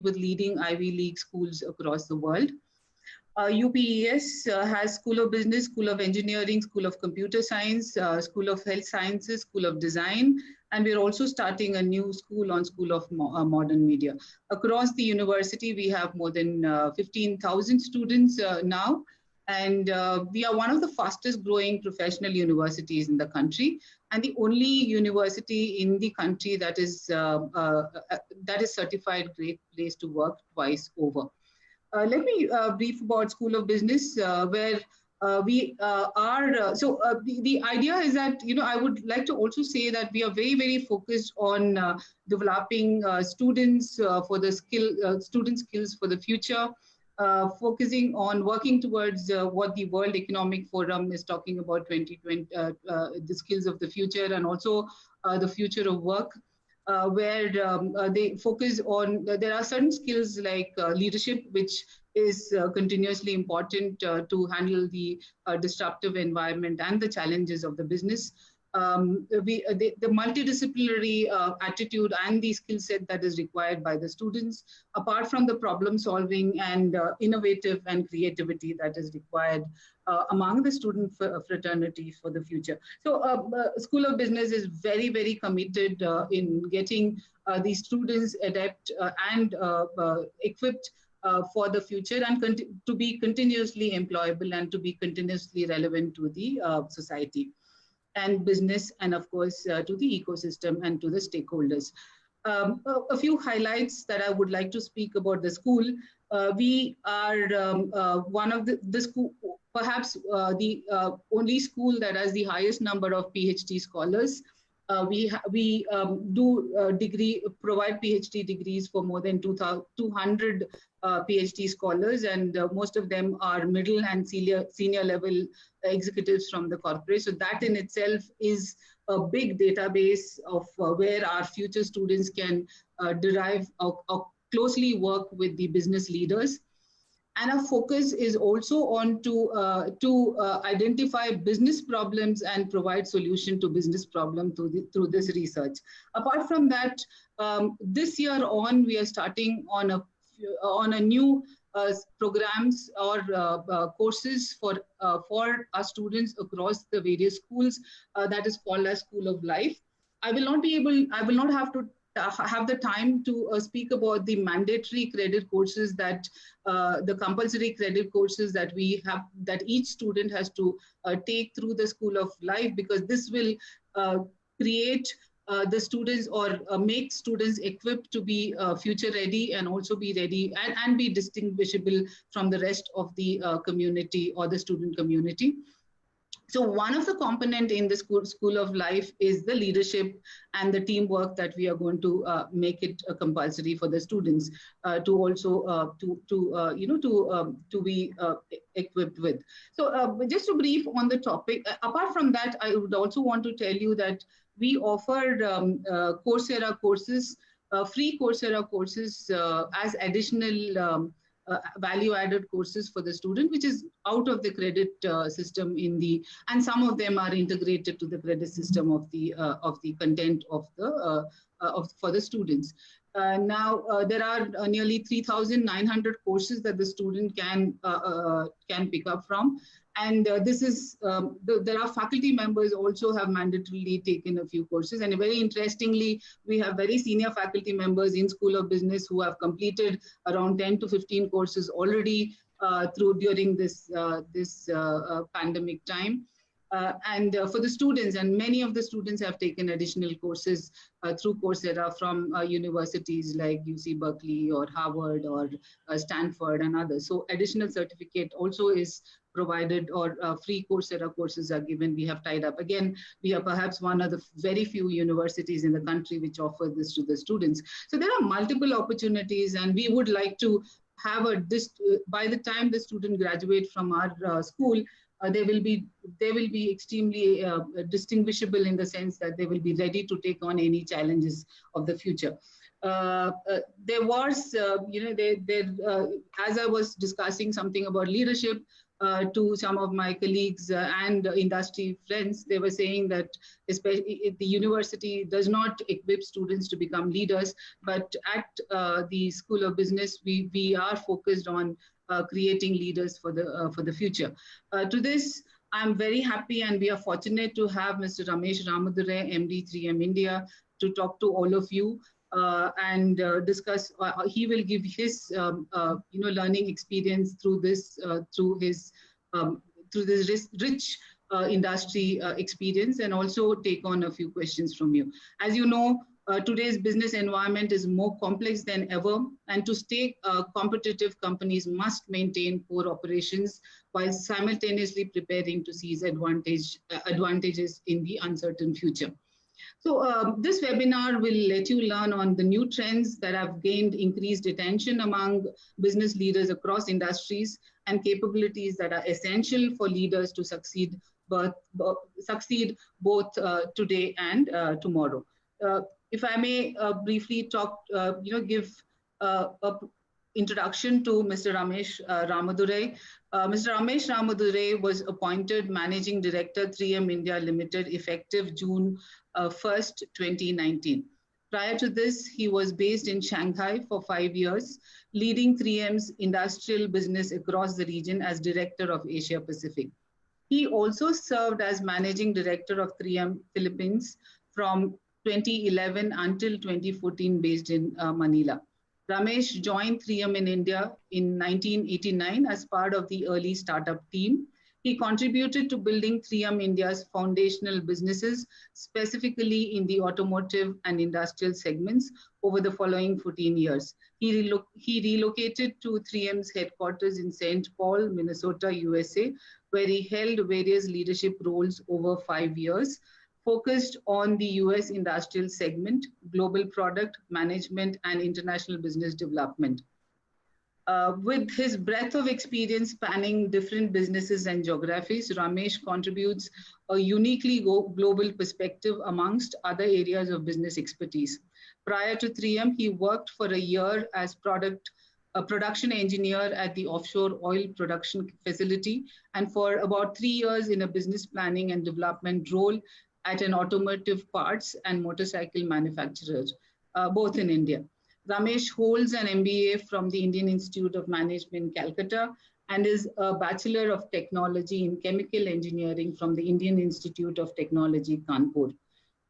with leading Ivy League schools across the world. UPES has School of Business, School of Engineering, School of Computer Science, School of Health Sciences, School of Design, and we're also starting a new school on School of Modern Media. Across the university, we have more than 15,000 students now, and we are one of the fastest growing professional universities in the country, and the only university in the country that is certified Great Place to Work twice over. Let me brief about School of Business, where we are. The idea is that, I would like to also say that we are very, very focused on developing students for the student skills for the future, focusing on working towards what the World Economic Forum is talking about, 2020, the skills of the future, and also the future of work. Where they focus on, there are certain skills like leadership, which is continuously important to handle the disruptive environment and the challenges of the business. The multidisciplinary attitude and the skill set that is required by the students, apart from the problem solving and innovative and creativity that is required among the student fraternity for the future. So School of Business is very, very committed in getting the students adept and equipped for the future, and to be continuously employable and to be continuously relevant to the society and business, and of course to the ecosystem and to the stakeholders. A few highlights that I would like to speak about the school. We are one of the school, perhaps the only school that has the highest number of PhD scholars. We provide PhD degrees for more than 200 PhD scholars, and most of them are middle and senior level executives from the corporate. So that in itself is a big database of where our future students can derive or closely work with the business leaders. And our focus is also on to identify business problems and provide solution to business problem through this research. Apart from that, this year on, we are starting on a new programs or courses for our students across the various schools that is called as School of Life. I will not have to have the time to speak about the mandatory credit courses that the compulsory credit courses that we have, that each student has to take through the School of Life, because this will create the students or make students equipped to be future ready and also be ready and be distinguishable from the rest of the community or the student community. So one of the component in the School of Life is the leadership and the teamwork that we are going to make it compulsory for the students to also to be equipped with. So just to brief on the topic. Apart from that, I would also want to tell you that we offered Coursera courses, free Coursera courses as additional value-added courses for the student, which is out of the credit system and some of them are integrated to the credit system of the content of the for the students. Now there are nearly 3,900 courses that the student can pick up from. And this is, there are faculty members also have mandatorily taken a few courses. And very interestingly, we have very senior faculty members in School of Business who have completed around 10 to 15 courses already during this pandemic time. And for the students, and many of the students have taken additional courses through Coursera from universities like UC Berkeley or Harvard or Stanford and others. So additional certificate also is provided, or free Coursera courses are given. We have tied up. Again, we are perhaps one of the very few universities in the country which offer this to the students. So there are multiple opportunities, and we would like to have by the time the student graduate from our school, they will be extremely distinguishable in the sense that they will be ready to take on any challenges of the future. There was, as I was discussing something about leadership, to some of my colleagues and industry friends, they were saying that especially the university does not equip students to become leaders, but at the School of Business, we are focused on creating leaders for the future. To this, I'm very happy and we are fortunate to have Mr. Ramesh Ramadurai, MD 3M India, to talk to all of you and discuss. He will give his learning experience through this through this rich industry experience, and also take on a few questions from you. As you know, today's business environment is more complex than ever, and to stay competitive, companies must maintain core operations while simultaneously preparing to seize advantages in the uncertain future. So this webinar will let you learn on the new trends that have gained increased attention among business leaders across industries and capabilities that are essential for leaders to succeed both today and tomorrow. If I may briefly talk, give a introduction to Mr. Ramesh Ramadurai. Mr. Ramesh Ramadurai was appointed Managing Director 3M India Limited effective June 1st, 2019. Prior to this, he was based in Shanghai for 5 years, leading 3M's industrial business across the region as Director of Asia Pacific. He also served as Managing Director of 3M Philippines from 2011 until 2014, based in Manila. Ramesh joined 3M in India in 1989 as part of the early startup team. He contributed to building 3M India's foundational businesses, specifically in the automotive and industrial segments, over the following 14 years. He relocated to 3M's headquarters in St. Paul, Minnesota, USA, where he held various leadership roles over 5 years, focused on the US industrial segment, global product management, and international business development. With his breadth of experience spanning different businesses and geographies, Ramesh contributes a uniquely global perspective amongst other areas of business expertise. Prior to 3M, he worked for a year as a production engineer at the offshore oil production facility, and for about 3 years in a business planning and development role at an automotive parts and motorcycle manufacturer, both in India. Ramesh holds an MBA from the Indian Institute of Management, Calcutta, and is a Bachelor of Technology in Chemical Engineering from the Indian Institute of Technology, Kanpur.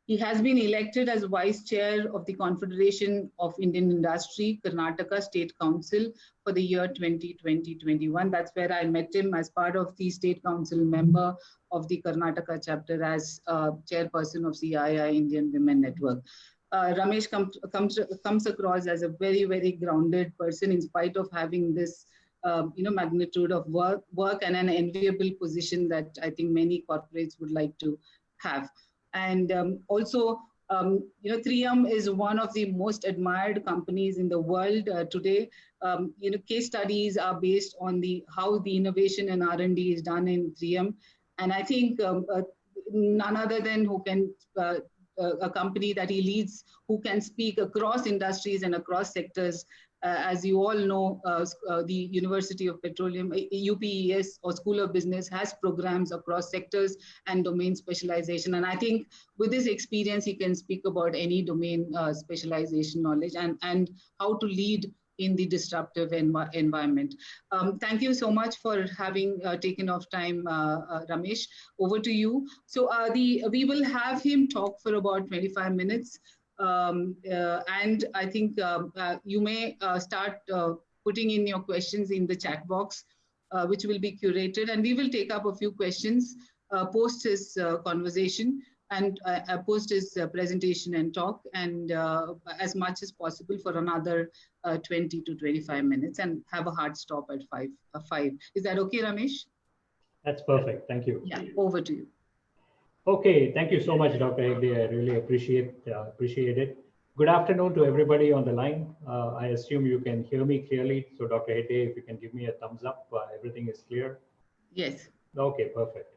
He has been elected as Vice Chair of the Confederation of Indian Industry, Karnataka State Council for the year 2020-21. That's where I met him as part of the State Council member of the Karnataka chapter as chairperson of CII Indian Women Network. Ramesh comes across as a very, very grounded person in spite of having this magnitude of work and an enviable position that I think many corporates would like to have. And also, 3M is one of the most admired companies in the world today. Case studies are based on how the innovation and R&D is done in 3M. And I think none other than a company that he leads, who can speak across industries and across sectors. As you all know, the University of Petroleum, UPES, or School of Business, has programs across sectors and domain specialization. And I think with this experience, he can speak about any domain specialization knowledge and how to lead in the disruptive environment. Thank you so much for having taken off time, Ramesh. Over to you. So we will have him talk for about 25 minutes. And I think you may start putting in your questions in the chat box, which will be curated. And we will take up a few questions post his conversation and post his presentation and talk, and as much as possible for another 20 to 25 minutes, and have a hard stop at 5. Is that okay, Ramesh? That's perfect. Thank you. Yeah, over to you. Okay, thank you so much, Dr. Heggde. I really appreciate it. Good afternoon to everybody on the line. I assume you can hear me clearly. So Dr. Heggde, if you can give me a thumbs up, everything is clear. Yes. Okay, perfect.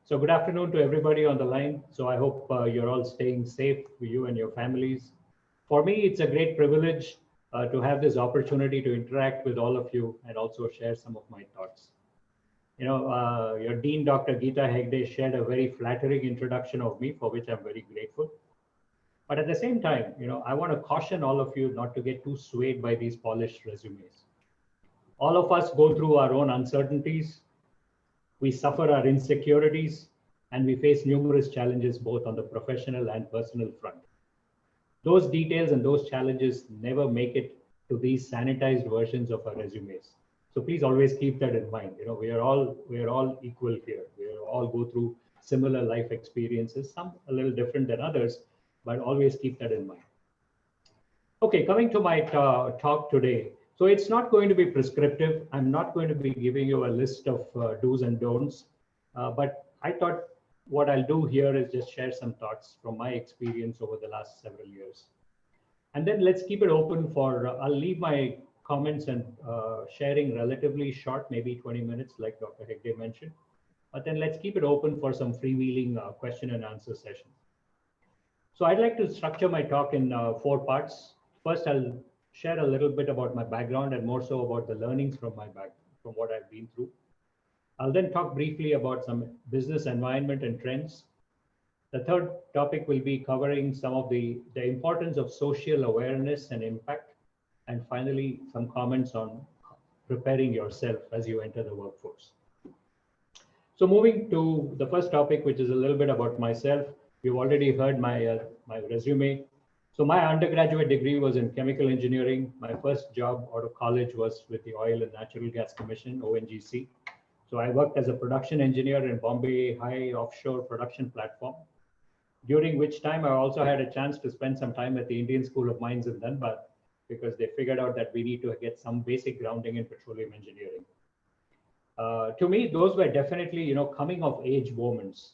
So good afternoon to everybody on the line. So I hope you're all staying safe, you and your families. For me, it's a great privilege to have this opportunity to interact with all of you and also share some of my thoughts. Your Dean, Dr. Githa Heggde, shared a very flattering introduction of me, for which I'm very grateful. But at the same time, I want to caution all of you not to get too swayed by these polished resumes. All of us go through our own uncertainties. We suffer our insecurities, and we face numerous challenges both on the professional and personal front. Those details and those challenges never make it to these sanitized versions of our resumes. So please always keep that in mind. We are all equal here. We all go through similar life experiences, some a little different than others, but always keep that in mind. Okay, coming to my talk today. So it's not going to be prescriptive. I'm not going to be giving you a list of do's and don'ts, but I thought what I'll do here is just share some thoughts from my experience over the last several years. And then let's keep it open for, I'll leave my comments and sharing relatively short, maybe 20 minutes, like Dr. Heggde mentioned. But then let's keep it open for some freewheeling question and answer session. So I'd like to structure my talk in 4 parts. First, I'll share a little bit about my background and more so about the learnings from from what I've been through. I'll then talk briefly about some business environment and trends. The third topic will be covering some of the importance of social awareness and impact. And finally, some comments on preparing yourself as you enter the workforce. So moving to the first topic, which is a little bit about myself. You've already heard my resume. So my undergraduate degree was in chemical engineering. My first job out of college was with the Oil and Natural Gas Commission, ONGC. So I worked as a production engineer in Bombay High Offshore Production Platform, during which time I also had a chance to spend some time at the Indian School of Mines in Dhanbad, because they figured out that we need to get some basic grounding in petroleum engineering. To me, those were definitely, coming of age moments.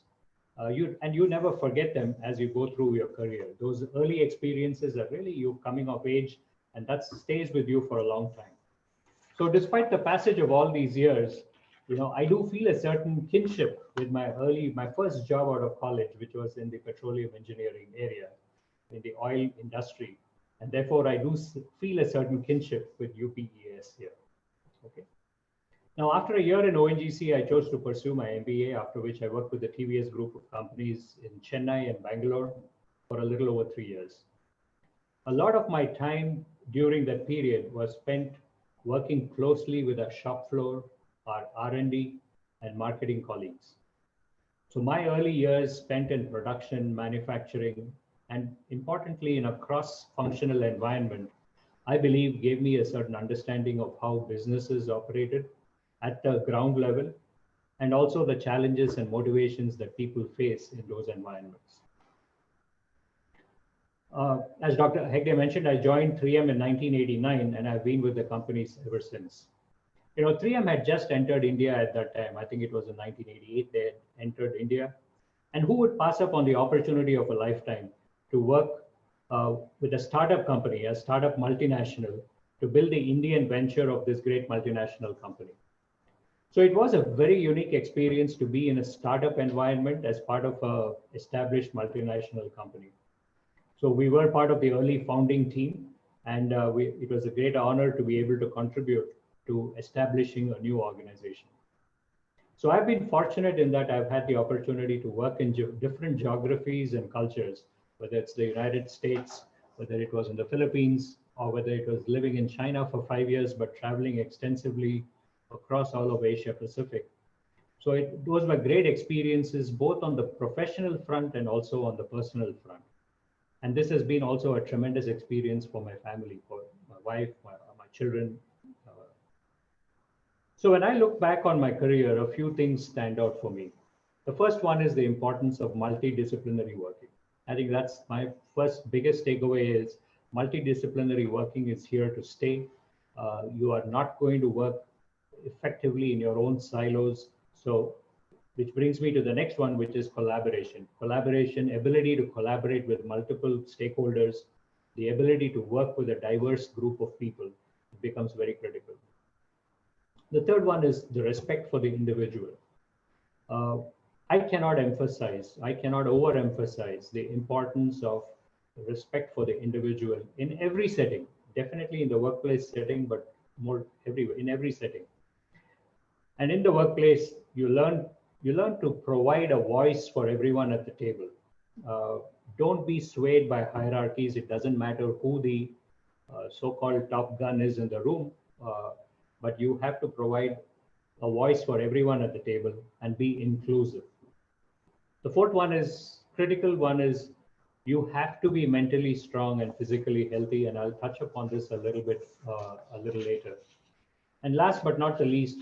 You never forget them as you go through your career. Those early experiences are really you coming of age, and that stays with you for a long time. So despite the passage of all these years, I do feel a certain kinship with my first job out of college, which was in the petroleum engineering area, in the oil industry. And therefore, I do feel a certain kinship with UPES here. Okay. Now, after a year in ONGC, I chose to pursue my MBA, after which I worked with the TVS group of companies in Chennai and Bangalore for a little over 3 years. A lot of my time during that period was spent working closely with our shop floor, our R&D, and marketing colleagues. So my early years spent in production, manufacturing, and importantly in a cross-functional environment, I believe gave me a certain understanding of how businesses operated at the ground level, and also the challenges and motivations that people face in those environments. As Dr. Heggde mentioned, I joined 3M in 1989, and I've been with the companies ever since. 3M had just entered India at that time. I think it was in 1988 they had entered India. And who would pass up on the opportunity of a lifetime to work with a startup company, a startup multinational, to build the Indian venture of this great multinational company? So it was a very unique experience to be in a startup environment as part of an established multinational company. So we were part of the early founding team, and it was a great honor to be able to contribute to establishing a new organization. So I've been fortunate in that I've had the opportunity to work in different geographies and cultures, whether it's the United States, whether it was in the Philippines, or whether it was living in China for 5 years, but traveling extensively across all of Asia Pacific. So those were great experiences, both on the professional front and also on the personal front. And this has been also a tremendous experience for my family, for my wife, my children. So when I look back on my career, a few things stand out for me. The first one is the importance of multidisciplinary working. I think that's my first biggest takeaway is multidisciplinary working is here to stay. You are not going to work effectively in your own silos. So, which brings me to the next one, which is collaboration. Collaboration, ability to collaborate with multiple stakeholders, the ability to work with a diverse group of people becomes very critical. The third one is the respect for the individual. I cannot overemphasize the importance of respect for the individual in every setting, definitely in the workplace setting, but more everywhere, in every setting. And in the workplace, you learn to provide a voice for everyone at the table. Don't be swayed by hierarchies. It doesn't matter who the so-called top gun is in the room, but you have to provide a voice for everyone at the table and be inclusive. The fourth one is critical one is you have to be mentally strong and physically healthy, and I'll touch upon this a little bit a little later. And last but not the least,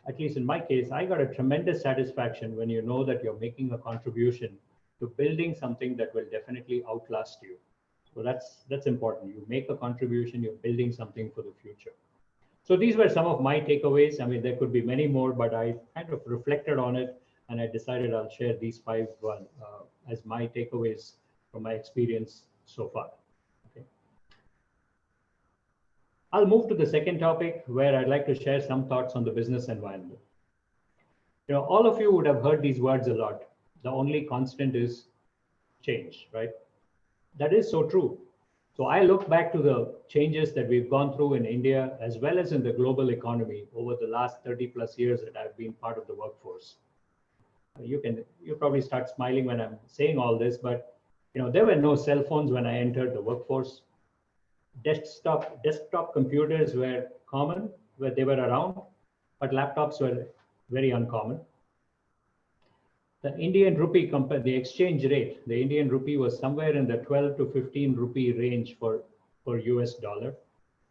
at least in my case, I got a tremendous satisfaction when you know that you're making a contribution to building something that will definitely outlast you. So that's important. You make a contribution, you're building something for the future. So these were some of my takeaways. I mean, there could be many more, but I kind of reflected on it and I decided I'll share these five as my takeaways from my experience so far. Okay. I'll move to the second topic where I'd like to share some thoughts on the business environment. You know, all of you would have heard these words a lot. The only constant is change, right? That is so true. So I look back to the changes that we've gone through in India as well as in the global economy over the last 30 plus years that I've been part of the workforce. You probably start smiling when I'm saying all this, but you know, there were no cell phones when I entered the workforce. Desktop computers were common, where they were around, but laptops were very uncommon. The Indian rupee, the exchange rate, the Indian rupee was somewhere in the 12 to 15 rupee range for US dollar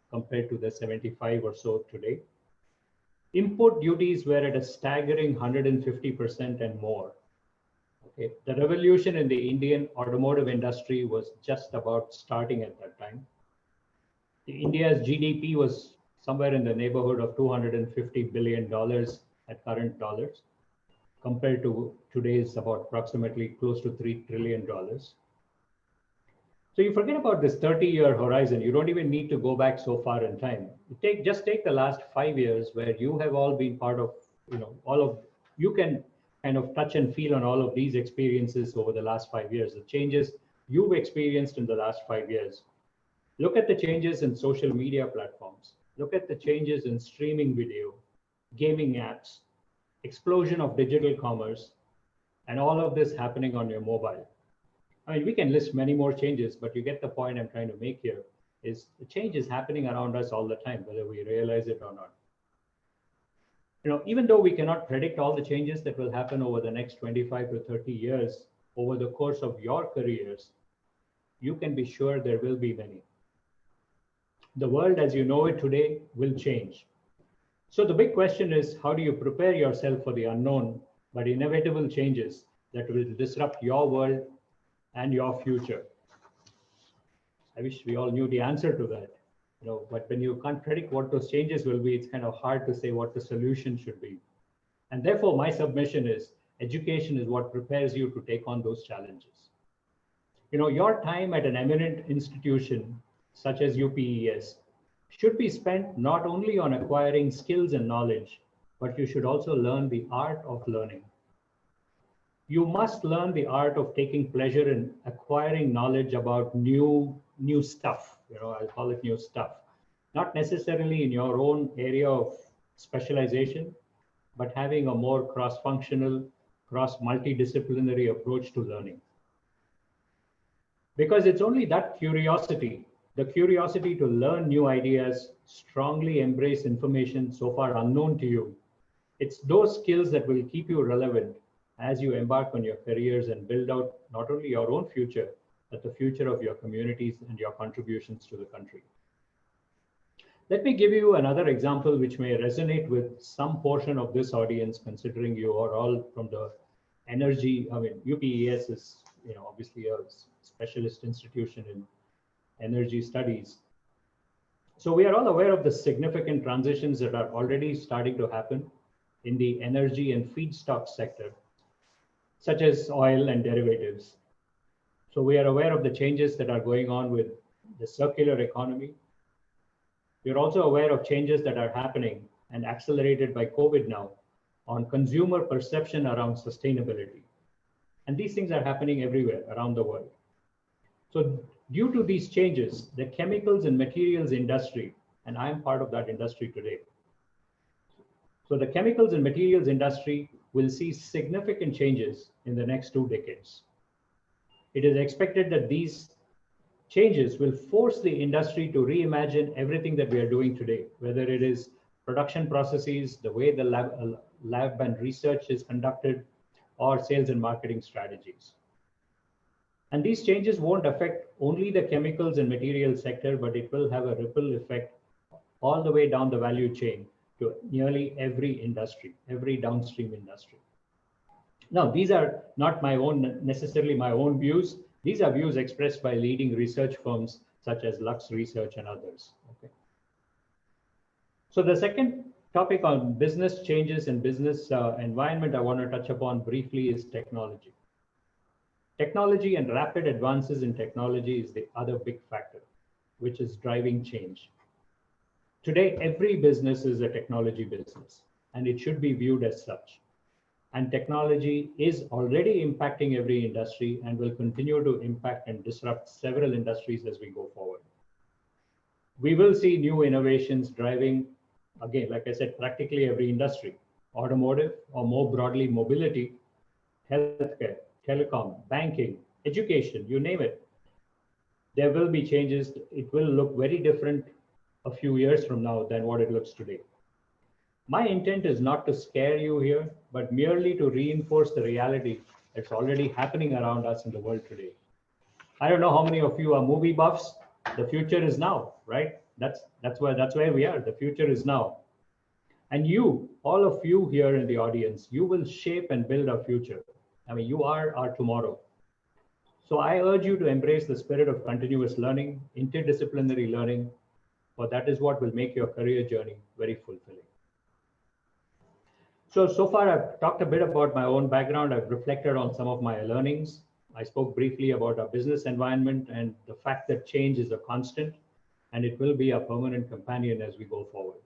compared to the 75 or so today. Import duties were at a staggering 150% and more. Okay. The revolution in the Indian automotive industry was just about starting at that time. India's GDP was somewhere in the neighborhood of $250 billion at current dollars, compared to today's about approximately close to $3 trillion. So you forget about this 30-year horizon. You don't even need to go back so far in time. Just take the last 5 years where you have all been part of, you can kind of touch and feel on all of these experiences over the last 5 years, the changes you've experienced in the last 5 years. Look at the changes in social media platforms. Look at the changes in streaming video, gaming apps, explosion of digital commerce, and all of this happening on your mobile. I mean, we can list many more changes, but you get the point I'm trying to make here is the change is happening around us all the time, whether we realize it or not. You know, even though we cannot predict all the changes that will happen over the next 25 to 30 years over the course of your careers, you can be sure there will be many. The world as you know it today will change. So the big question is, how do you prepare yourself for the unknown but inevitable changes that will disrupt your world and your future? I wish we all knew the answer to that, but when you can't predict what those changes will be, it's kind of hard to say what the solution should be. And therefore, my submission is education is what prepares you to take on those challenges. Your time at an eminent institution such as UPES should be spent not only on acquiring skills and knowledge, but you should also learn the art of learning. You must learn the art of taking pleasure in acquiring knowledge about new stuff. I'll call it new stuff, not necessarily in your own area of specialization, but having a more cross-functional, multidisciplinary approach to learning. Because it's only that curiosity, the curiosity to learn new ideas, strongly embrace information so far unknown to you. It's those skills that will keep you relevant as you embark on your careers and build out not only your own future, but the future of your communities and your contributions to the country. Let me give you another example which may resonate with some portion of this audience, considering you are all from the energy. I mean, UPES is obviously a specialist institution in energy studies. So we are all aware of the significant transitions that are already starting to happen in the energy and feedstock sector, such as oil and derivatives. So we are aware of the changes that are going on with the circular economy. We're also aware of changes that are happening and accelerated by COVID now on consumer perception around sustainability. And these things are happening everywhere around the world. So due to these changes, the chemicals and materials industry, and I'm part of that industry today. So the chemicals and materials industry will see significant changes in the next 2 decades. It is expected that these changes will force the industry to reimagine everything that we are doing today, whether it is production processes, the way the lab and research is conducted, or sales and marketing strategies. And these changes won't affect only the chemicals and materials sector, but it will have a ripple effect all the way down the value chain to nearly every industry, every downstream industry. Now, these are not necessarily my own views. These are views expressed by leading research firms such as Lux Research and others. Okay. So the second topic on business changes and business environment I want to touch upon briefly is technology. Technology and rapid advances in technology is the other big factor, which is driving change. Today, every business is a technology business, and it should be viewed as such. And technology is already impacting every industry and will continue to impact and disrupt several industries as we go forward. We will see new innovations driving, again, like I said, practically every industry, automotive, or more broadly, mobility, healthcare, telecom, banking, education, you name it. There will be changes. It will look very different a few years from now than what it looks today. My intent is not to scare you here, but merely to reinforce the reality that's already happening around us in the world today. I don't know how many of you are movie buffs. The future is now, right? That's where we are. The future is now. And you, all of you here in the audience, you will shape and build our future. I mean, you are our tomorrow. So I urge you to embrace the spirit of continuous learning, interdisciplinary learning, for that is what will make your career journey very fulfilling. So far, I've talked a bit about my own background. I've reflected on some of my learnings. I spoke briefly about our business environment and the fact that change is a constant and it will be a permanent companion as we go forward.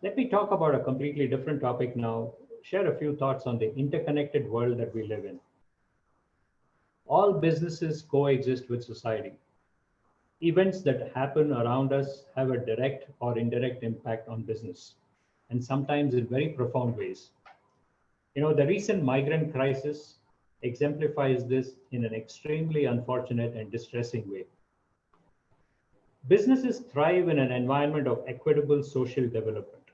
Let me talk about a completely different topic now, share a few thoughts on the interconnected world that we live in. All businesses coexist with society. Events that happen around us have a direct or indirect impact on business, and sometimes in very profound ways. You know, the recent migrant crisis exemplifies this in an extremely unfortunate and distressing way. Businesses thrive in an environment of equitable social development.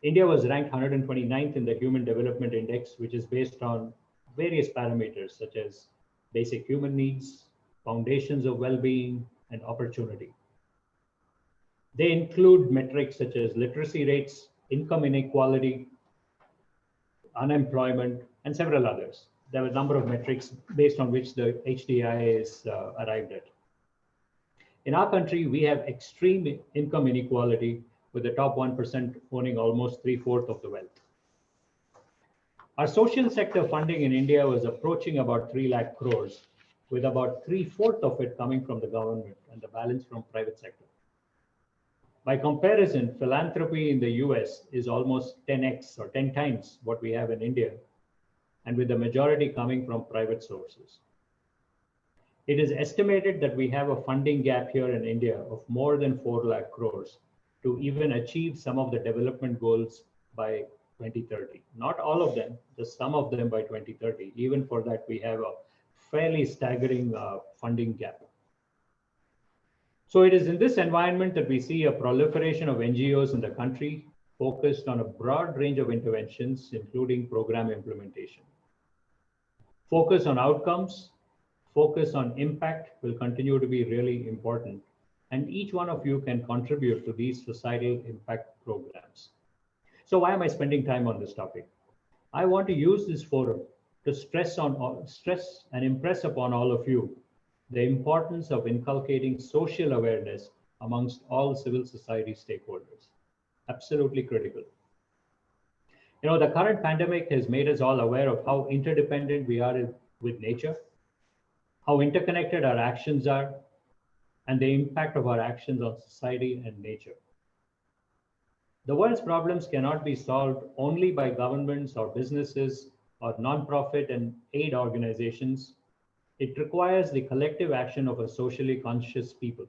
India was ranked 129th in the Human Development Index, which is based on various parameters such as basic human needs, foundations of well-being, and opportunity. They include metrics such as literacy rates, income inequality, unemployment, and several others. There are a number of metrics based on which the HDI is arrived at. In our country, we have extreme income inequality, with the top 1% owning almost 3/4 of the wealth. Our social sector funding in India was approaching about 3 lakh crores, with about 3/4 of it coming from the government and the balance from private sector. By comparison, philanthropy in the US is almost 10x or 10 times what we have in India, and with the majority coming from private sources. It is estimated that we have a funding gap here in India of more than 4 lakh crores to even achieve some of the development goals by 2030. Not all of them, just some of them by 2030. Even for that, we have a fairly staggering funding gap. So it is in this environment that we see a proliferation of NGOs in the country focused on a broad range of interventions, including program implementation. Focus on outcomes, focus on impact will continue to be really important. And each one of you can contribute to these societal impact programs. So why am I spending time on this topic? I want to use this forum to stress and impress upon all of you the importance of inculcating social awareness amongst all civil society stakeholders. Absolutely critical. You know, the current pandemic has made us all aware of how interdependent we are with nature, how interconnected our actions are, and the impact of our actions on society and nature. The world's problems cannot be solved only by governments or businesses or nonprofit and aid organizations. It requires the collective action of a socially conscious people.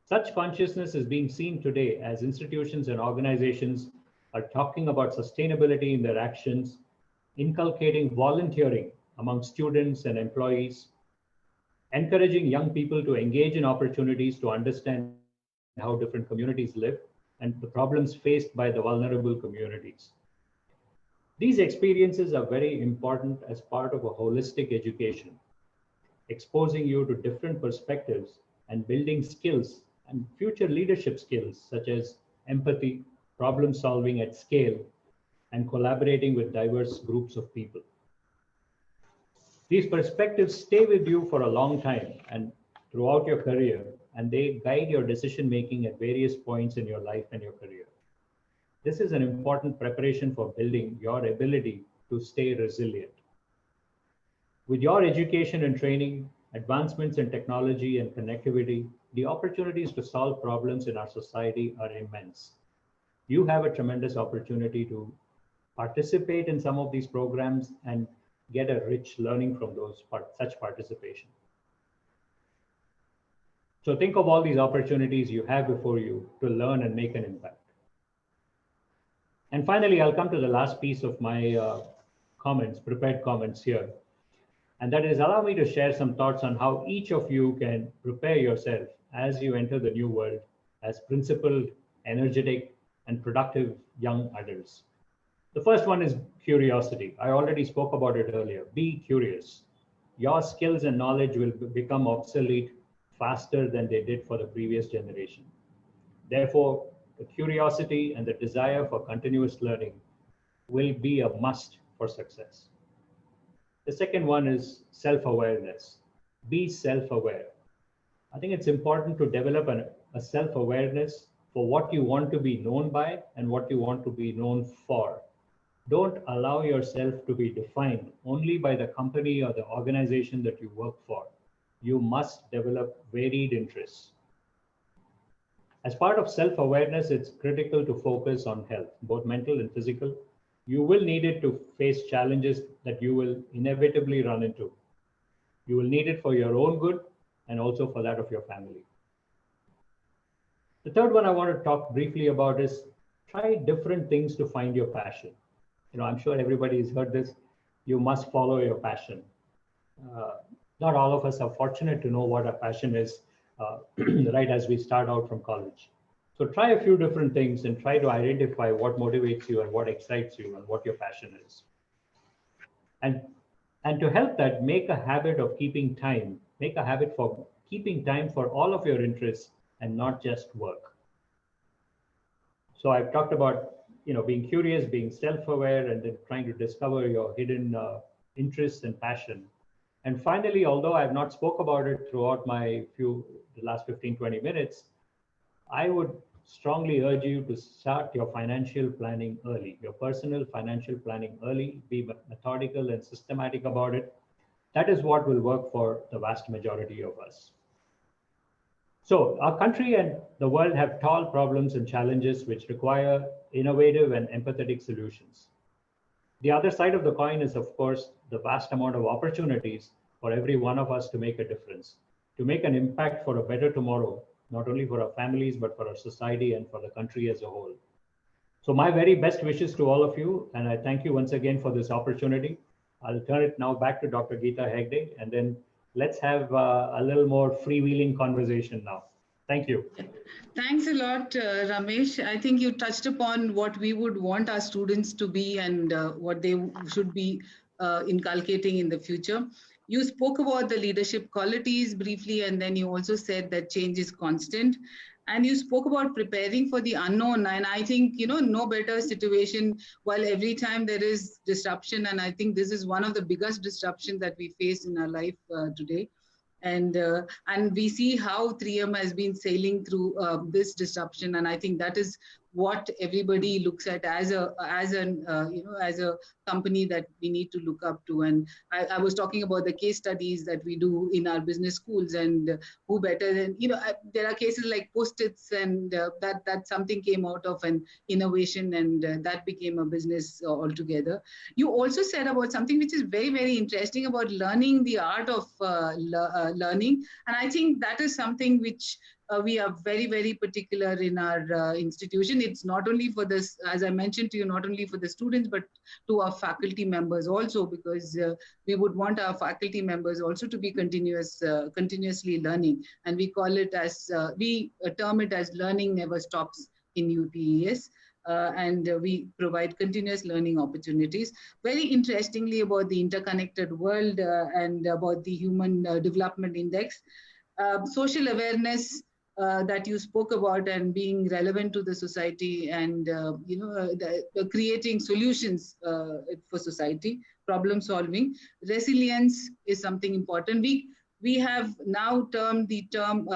Such consciousness is being seen today as institutions and organizations are talking about sustainability in their actions, inculcating volunteering among students and employees, encouraging young people to engage in opportunities to understand how different communities live and the problems faced by the vulnerable communities. These experiences are very important as part of a holistic education, exposing you to different perspectives and building skills and future leadership skills such as empathy, problem solving at scale, and collaborating with diverse groups of people. These perspectives stay with you for a long time and throughout your career, and they guide your decision making at various points in your life and your career. This is an important preparation for building your ability to stay resilient. With your education and training, advancements in technology and connectivity, the opportunities to solve problems in our society are immense. You have a tremendous opportunity to participate in some of these programs and get a rich learning from such participation. So think of all these opportunities you have before you to learn and make an impact. And finally, I'll come to the last piece of my prepared comments here. And that is, allow me to share some thoughts on how each of you can prepare yourself as you enter the new world as principled, energetic, and productive young adults. The first one is curiosity. I already spoke about it earlier. Be curious. Your skills and knowledge will become obsolete faster than they did for the previous generation. Therefore, the curiosity and the desire for continuous learning will be a must for success. The second one is self-awareness. Be self-aware. I think it's important to develop a self-awareness for what you want to be known by and what you want to be known for. Don't allow yourself to be defined only by the company or the organization that you work for. You must develop varied interests. As part of self-awareness, it's critical to focus on health, both mental and physical. You will need it to face challenges that you will inevitably run into. You will need it for your own good and also for that of your family. The third one I want to talk briefly about is try different things to find your passion. I'm sure everybody has heard this. You must follow your passion. Not all of us are fortunate to know what our passion is right as we start out from college. So try a few different things and try to identify what motivates you and what excites you and what your passion is. And to help that, make a habit of keeping time. Make a habit for keeping time for all of your interests and not just work. So I've talked about being curious, being self-aware, and then trying to discover your hidden interests and passion. And finally, although I've not spoke about it throughout the last 15, 20 minutes, I would strongly urge you to start your financial planning early, your personal financial planning early, be methodical and systematic about it. That is what will work for the vast majority of us. So our country and the world have tall problems and challenges which require innovative and empathetic solutions. The other side of the coin is, of course, the vast amount of opportunities for every one of us to make a difference, to make an impact for a better tomorrow, not only for our families, but for our society and for the country as a whole. So my very best wishes to all of you, and I thank you once again for this opportunity. I'll turn it now back to Dr. Githa Heggde, and then let's have a little more freewheeling conversation now. Thank you. Thanks a lot, Ramesh. I think you touched upon what we would want our students to be and what they should be inculcating in the future. You spoke about the leadership qualities briefly, and then you also said that change is constant. And you spoke about preparing for the unknown. And I think, no better situation while every time there is disruption. And I think this is one of the biggest disruptions that we face in our life today. And we see how 3M has been sailing through this disruption. And I think that is what everybody looks at as a company that we need to look up to. And I was talking about the case studies that we do in our business schools, and who better than, there are cases like Post-its, and that something came out of an innovation, and that became a business altogether. You also said about something which is very, very interesting about learning the art of learning. And I think that is something which we are very, very particular in our institution. It's not only for this, as I mentioned to you, not only for the students, but to our faculty members also, because we would want our faculty members also to be continuously learning. And we call it as, we term it as learning never stops in UPES. And we provide continuous learning opportunities. Very interestingly, about the interconnected world and about the Human Development Index, social awareness that you spoke about, and being relevant to the society, and creating solutions for society, problem solving, resilience is something important. We have now termed the term,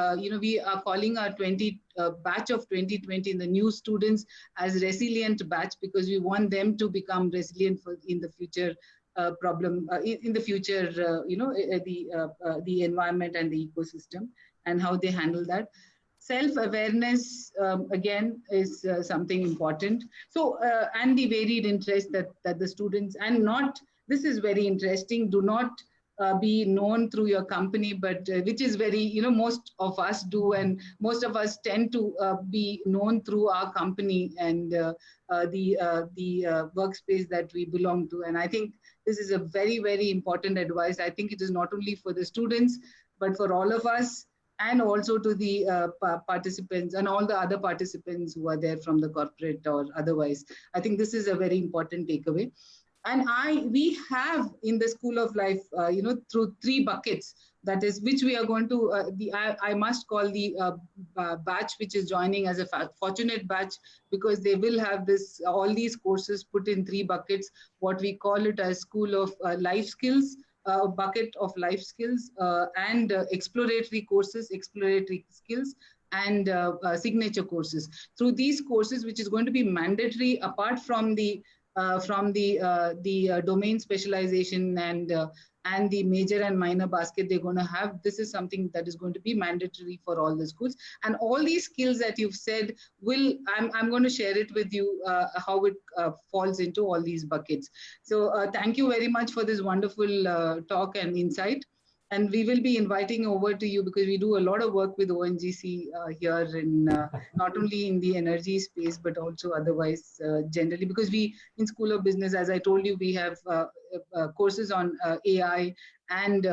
we are calling our batch of 2020, the new students, as resilient batch, because we want them to become resilient in the future in the future, the environment and the ecosystem, and how they handle that. Self-awareness, again, is something important. So, and the varied interest that the students, and not, this is very interesting, do not be known through your company, but which is very, most of us do, and most of us tend to be known through our company and the workspace that we belong to. And I think this is a very, very important advice. I think it is not only for the students, but for all of us, and also to the participants and all the other participants who are there from the corporate or otherwise. I think this is a very important takeaway. And we have in the School of Life, through 3 buckets, that is, which we are going to, I must call the batch which is joining as a fortunate batch, because they will have all these courses put in 3 buckets, what we call it as School of Life Skills, bucket of life skills, and exploratory courses, exploratory skills, and signature courses. Through these courses, which is going to be mandatory apart from the domain specialization and the major and minor basket they're going to have. This is something that is going to be mandatory for all the schools. And all these skills that you've said, I'm going to share it with you, how it falls into all these buckets. So thank you very much for this wonderful talk and insight. And we will be inviting over to you, because we do a lot of work with ONGC here in not only in the energy space, but also otherwise generally, because we in School of Business, as I told you, we have courses on AI and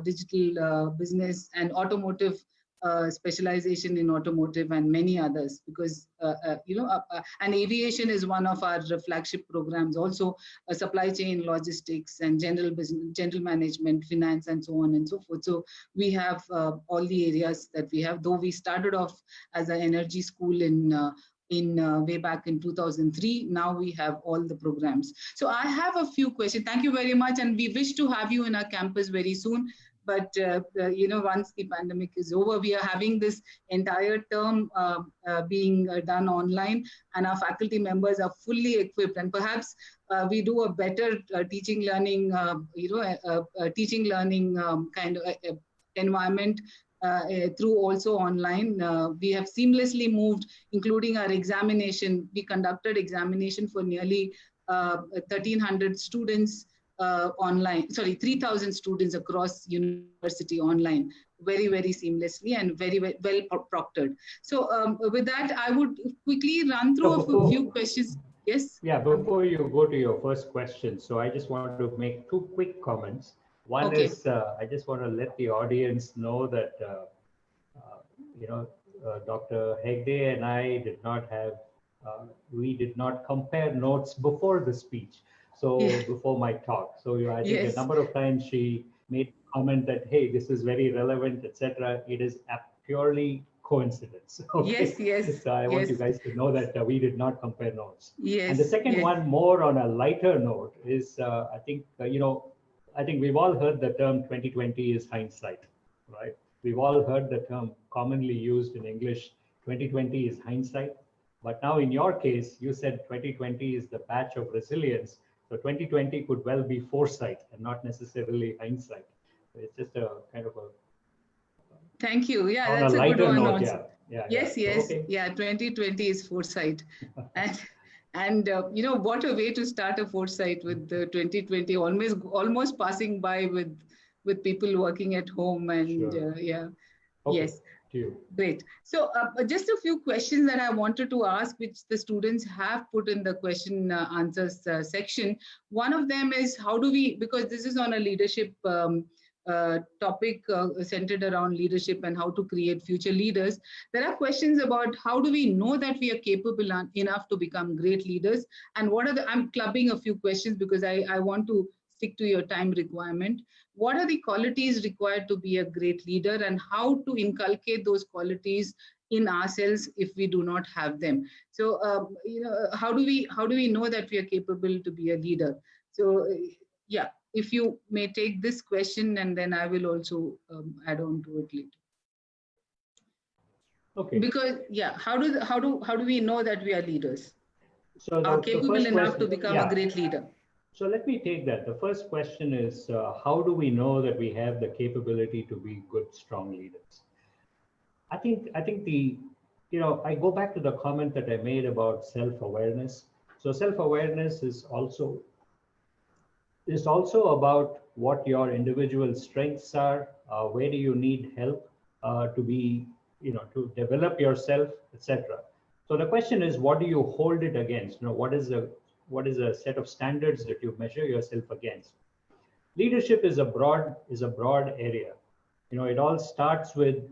digital business and automotive, specialization in automotive and many others, because and aviation is one of our flagship programs, also supply chain, logistics, and general business, general management, finance, and so on and so forth. So we have all the areas that we have, though we started off as an energy school in way back in 2003. Now we have all the programs. So I have a few questions. Thank you very much, and we wish to have you in our campus very soon. But once the pandemic is over, we are having this entire term being done online, and our faculty members are fully equipped. And perhaps we do a better teaching learning, teaching learning kind of environment through also online. We have seamlessly moved, including our examination. We conducted examination for nearly 1,300 students online, 3,000 students across university online, very, very seamlessly and very well proctored. So with that, I would quickly run through a few questions. Yes? Yeah, before you go to your first question, so I just want to make 2 quick comments. One is, I just want to let the audience know that, Dr. Heggde and I did not have, we did not compare notes before the speech. So before my talk. So I think a number of times she made a comment that, hey, this is very relevant, etc. It is purely coincidence. Okay? Yes. So I want you guys to know that we did not compare notes. Yes. And the second one, more on a lighter note, is I think, I think we've all heard the term 2020 is hindsight, right? We've all heard the term commonly used in English, 2020 is hindsight. But now in your case, you said 2020 is the batch of resilience. So 2020 could well be foresight and not necessarily hindsight. So it's just a kind of a... Thank you. Yeah, that's a good one. Note, Yes. Okay. Yeah, 2020 is foresight. And what a way to start a foresight with the 2020 almost passing by with people working at home. And sure. Okay. Yes. to you. Great. So just a few questions that I wanted to ask, which the students have put in the question answers section. One of them is how do we, because this is on a leadership topic centered around leadership and how to create future leaders. There are questions about how do we know that we are capable enough to become great leaders, and what are the, I'm clubbing a few questions because I want to stick to your time requirement. What are the qualities required to be a great leader, and how to inculcate those qualities in ourselves if we do not have them? So, how do we know that we are capable to be a leader? So, yeah, if you may take this question, and then I will also add on to it later. Okay. Because yeah, how do we know that we are leaders? So are capable enough to become a great leader? So let me take that. The first question is, how do we know that we have the capability to be good, strong leaders? I think I go back to the comment that I made about self-awareness. So self-awareness is also about what your individual strengths are, where do you need help to be, to develop yourself, etc. So the question is, what do you hold it against? What is a set of standards that you measure yourself against? Leadership is a broad area. It all starts with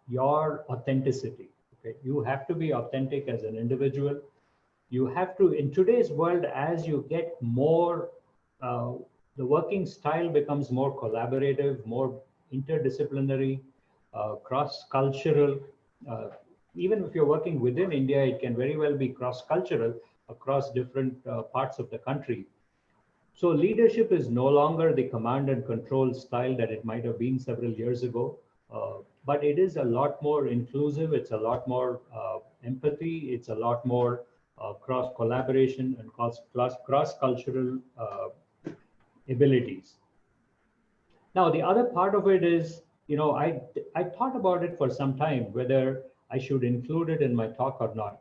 your authenticity. Okay, you have to be authentic as an individual. You have to, in today's world, as you get more, the working style becomes more collaborative, more interdisciplinary, cross-cultural. Even if you're working within India, it can very well be cross-cultural across different parts of the country. So leadership is no longer the command and control style that it might have been several years ago, but it is a lot more inclusive. It's a lot more empathy. It's a lot more cross collaboration and cross cultural abilities. Now, the other part of it is, I thought about it for some time, whether I should include it in my talk or not.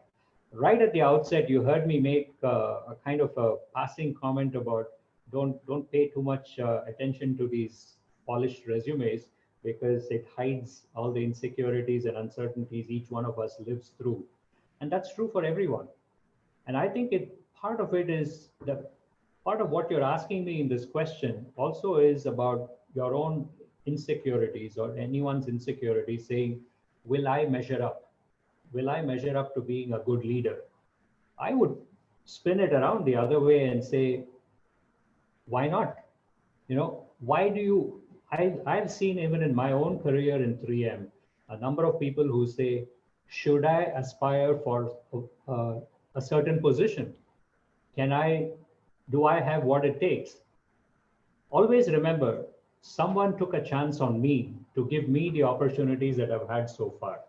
Right at the outset, you heard me make a kind of a passing comment about don't pay too much attention to these polished resumes, because it hides all the insecurities and uncertainties each one of us lives through. And that's true for everyone. And I think part of it is part of what you're asking me in this question also is about your own insecurities or anyone's insecurities, saying, will I measure up? Will I measure up to being a good leader? I would spin it around the other way and say, why not? Why do you, I've seen even in my own career in 3M, a number of people who say, should I aspire for a certain position? Do I have what it takes? Always remember, someone took a chance on me to give me the opportunities that I've had so far.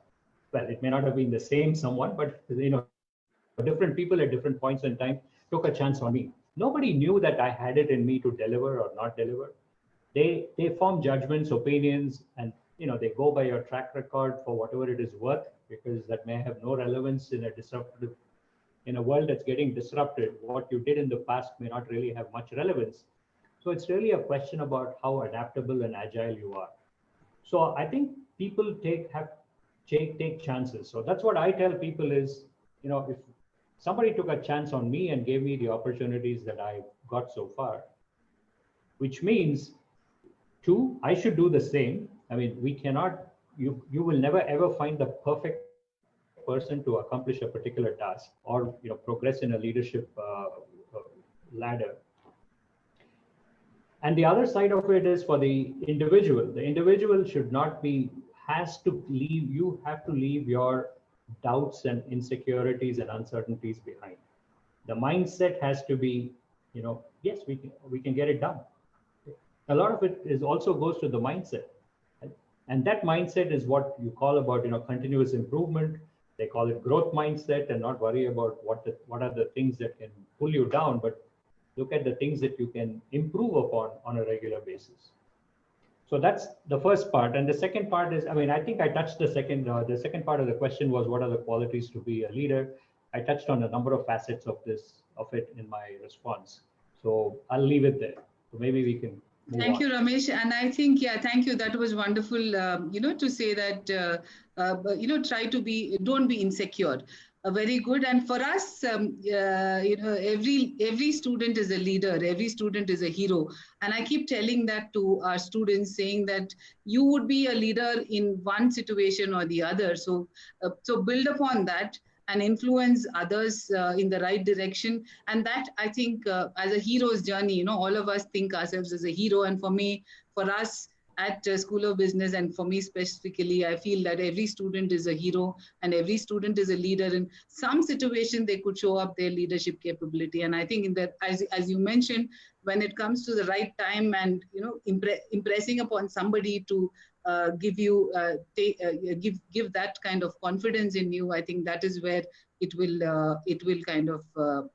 Well, it may not have been the same someone, but different people at different points in time took a chance on me. Nobody knew that I had it in me to deliver or not deliver. They form judgments, opinions, and they go by your track record for whatever it is worth, because that may have no relevance in a world that's getting disrupted. What you did in the past may not really have much relevance. So it's really a question about how adaptable and agile you are. So I think people take chances. So that's what I tell people is, if somebody took a chance on me and gave me the opportunities that I got so far, which means, two, I should do the same. I mean, we cannot, you will never ever find the perfect person to accomplish a particular task or progress in a leadership ladder. And the other side of it is for the individual. The individual should not be, you have to leave your doubts and insecurities and uncertainties behind. The mindset has to be, yes, we can get it done. A lot of it also goes to the mindset. And that mindset is what you call about, continuous improvement. They call it growth mindset, and not worry about what are the things that can pull you down, but look at the things that you can improve upon on a regular basis. So that's the first part. And the second part is, I think I touched the second part of the question was, what are the qualities to be a leader? I touched on a number of facets of it in my response. So I'll leave it there. So maybe we can Thank you, Ramesh. And I think, yeah, thank you. That was wonderful, to say that, try to don't be insecure. Very good. And for us, every student is a leader. Every student is a hero. And I keep telling that to our students, saying that you would be a leader in one situation or the other. So build upon that and influence others in the right direction. And that, I think, as a hero's journey, all of us think ourselves as a hero. And for us at School of Business, and for me specifically, I feel that every student is a hero and every student is a leader. In some situation, they could show up their leadership capability. And I think in that, as you mentioned, when it comes to the right time and, impressing upon somebody to give you give that kind of confidence in you, I think that is where it will kind of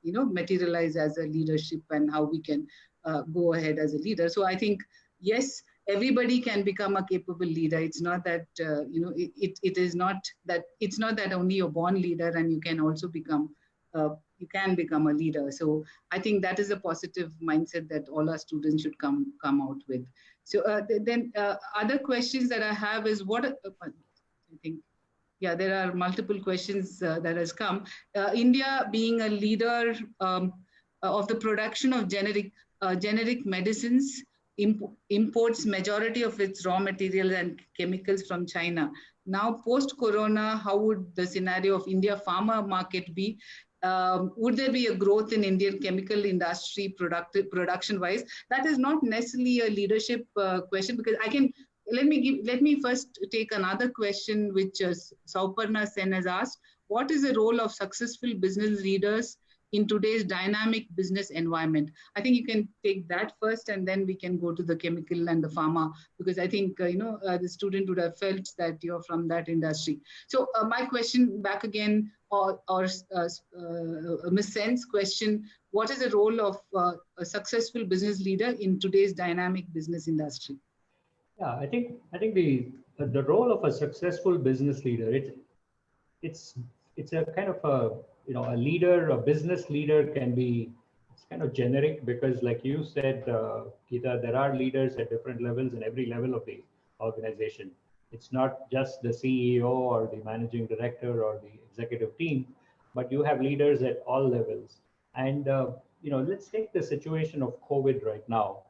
materialize as a leadership, and how we can go ahead as a leader. So I think, yes, everybody can become a capable leader. It's not that it is not that, it's not that only you're born leader, and you can also become a leader. So I think that is a positive mindset that all our students should come out with. So then other questions that I have is I think, yeah, there are multiple questions that has come. India being a leader of the production of generic medicines, imports majority of its raw materials and chemicals from China. Now, post-corona, how would the scenario of India pharma market be? Would there be a growth in Indian chemical industry production-wise? That is not necessarily a leadership question, because let me first take another question which Sauparna Sen has asked. What is the role of successful business leaders in today's dynamic business environment? I think you can take that first, and then we can go to the chemical and the pharma, because I think, the student would have felt that you're from that industry. So my question back again, or Ms. Sen's question, what is the role of a successful business leader in today's dynamic business industry? Yeah, I think the role of a successful business leader, it's a kind of a leader, a business leader can be, it's kind of generic, because like you said, Githa, there are leaders at different levels in every level of the organization. It's not just the CEO or the managing director or the executive team, but you have leaders at all levels. And let's take the situation of COVID right now.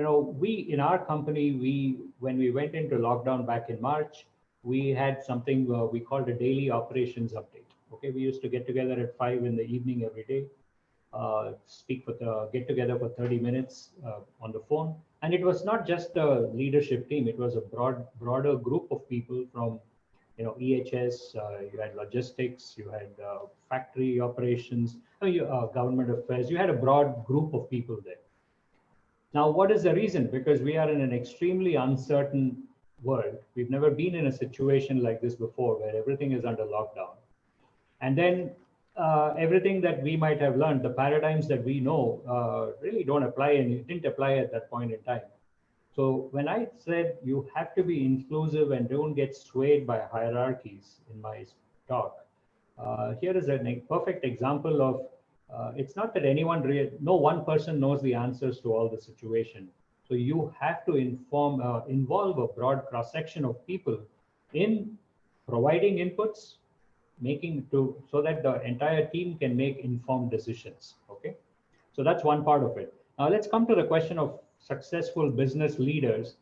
We in our company, when we went into lockdown back in March, we had something we called a daily operations update. Okay, we used to get together at 5 in the evening every day, get together for 30 minutes on the phone. And it was not just a leadership team; it was a broader group of people from, EHS. You had logistics, you had factory operations, government affairs. You had a broad group of people there. Now, what is the reason? Because we are in an extremely uncertain world. We've never been in a situation like this before, where everything is under lockdown. And then everything that we might have learned, the paradigms that we know, really don't apply, and it didn't apply at that point in time. So when I said you have to be inclusive and don't get swayed by hierarchies in my talk, here is a perfect example of it's not that no one person knows the answers to all the situation. So you have to involve a broad cross-section of people in providing inputs, so that the entire team can make informed decisions. Okay, so that's one part of it. Now let's come to the question of successful business leaders.